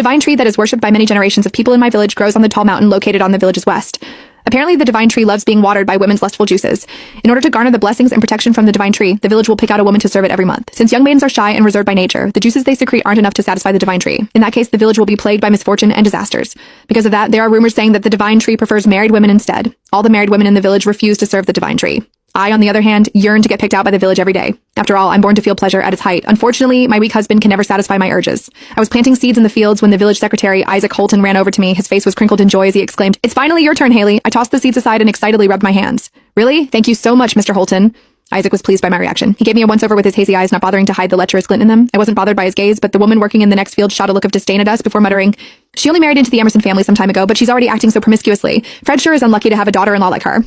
divine tree that is worshipped by many generations of people in my village grows on the tall mountain located on the village's west. Apparently, the divine tree loves being watered by women's lustful juices. In order to garner the blessings and protection from the divine tree, the village will pick out a woman to serve it every month. Since young maidens are shy and reserved by nature, the juices they secrete aren't enough to satisfy the divine tree. In that case, the village will be plagued by misfortune and disasters. Because of that, there are rumors saying that the divine tree prefers married women instead. All the married women in the village refuse to serve the divine tree. I, on the other hand, yearn to get picked out by the village every day. After all, I'm born to feel pleasure at its height. Unfortunately, my weak husband can never satisfy my urges. I was planting seeds in the fields when the village secretary, Isaac Holton, ran over to me. His face was crinkled in joy as he exclaimed, "It's finally your turn, Haley." I tossed the seeds aside and excitedly rubbed my hands. "Really? Thank you so much, Mr. Holton." Isaac was pleased by my reaction. He gave me a once-over with his hazy eyes, not bothering to hide the lecherous glint in them. I wasn't bothered by his gaze, but the woman working in the next field shot a look of disdain at us before muttering, "She only married into the Emerson family some time ago, but she's already acting so promiscuously. Fred sure is unlucky to have a daughter-in-law like her."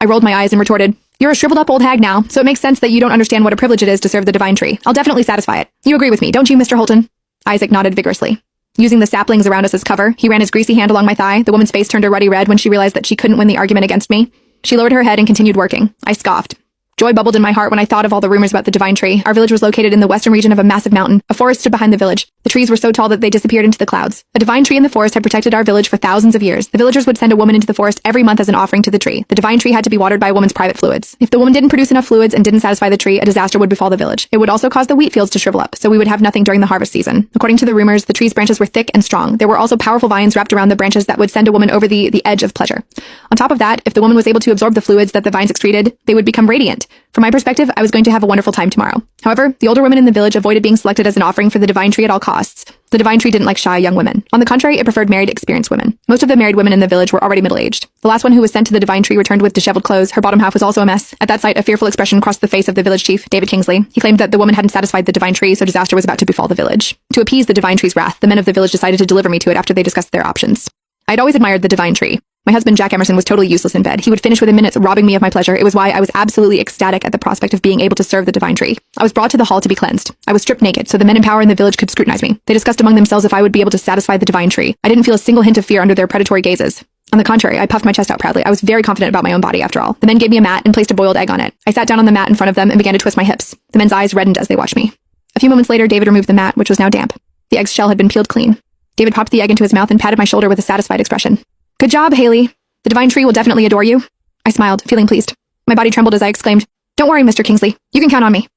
I rolled my eyes and retorted, "You're a shriveled-up old hag now, so it makes sense that you don't understand what a privilege it is to serve the divine tree. I'll definitely satisfy it. You agree with me, don't you, Mr. Holton?" Isaac nodded vigorously. Using the saplings around us as cover, he ran his greasy hand along my thigh. The woman's face turned a ruddy red when she realized that she couldn't win the argument against me. She lowered her head and continued working. I scoffed. Joy bubbled in my heart when I thought of all the rumors about the divine tree. Our village was located in the western region of a massive mountain. A forest stood behind the village. The trees were so tall that they disappeared into the clouds. A divine tree in the forest had protected our village for thousands of years. The villagers would send a woman into the forest every month as an offering to the tree. The divine tree had to be watered by a woman's private fluids. If the woman didn't produce enough fluids and didn't satisfy the tree, a disaster would befall the village. It would also cause the wheat fields to shrivel up, so we would have nothing during the harvest season. According to the rumors, the tree's branches were thick and strong. There were also powerful vines wrapped around the branches that would send a woman over the edge of pleasure. On top of that, if the woman was able to absorb the fluids that the vines excreted, they would become radiant. From my perspective, I was going to have a wonderful time tomorrow. However, the older women in the village avoided being selected as an offering for the divine tree at all costs. The divine tree didn't like shy young women. On the contrary, it preferred married, experienced women. Most of the married women in the village were already middle-aged. The last one who was sent to the divine tree returned with disheveled clothes. Her bottom half was also a mess. At that sight, a fearful expression crossed the face of the village chief, David Kingsley. He claimed that the woman hadn't satisfied the divine tree, so disaster was about to befall the village. To appease the divine tree's wrath, the men of the village decided to deliver me to it after they discussed their options. I'd always admired the divine tree. My husband, Jack Emerson, was totally useless in bed. He would finish within minutes, robbing me of my pleasure. It was why I was absolutely ecstatic at the prospect of being able to serve the divine tree. I was brought to the hall to be cleansed. I was stripped naked, so the men in power in the village could scrutinize me. They discussed among themselves if I would be able to satisfy the divine tree. I didn't feel a single hint of fear under their predatory gazes. On the contrary, I puffed my chest out proudly. I was very confident about my own body, after all. The men gave me a mat and placed a boiled egg on it. I sat down on the mat in front of them and began to twist my hips. The men's eyes reddened as they watched me. A few moments later, David removed the mat, which was now damp. The egg's shell had been peeled clean. David popped the egg into his mouth and patted my shoulder with a satisfied expression. "Good job, Haley. The divine tree will definitely adore you." I smiled, feeling pleased. My body trembled as I exclaimed, "Don't worry, Mr. Kingsley. You can count on me."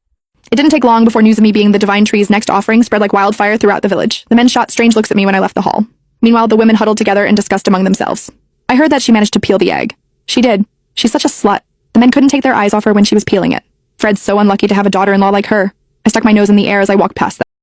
It didn't take long before news of me being the divine tree's next offering spread like wildfire throughout the village. The men shot strange looks at me when I left the hall. Meanwhile, the women huddled together and discussed among themselves. I heard that she managed to peel the egg. She did. She's such a slut. The men couldn't take their eyes off her when she was peeling it. Fred's so unlucky to have a daughter-in-law like her. I stuck my nose in the air as I walked past them.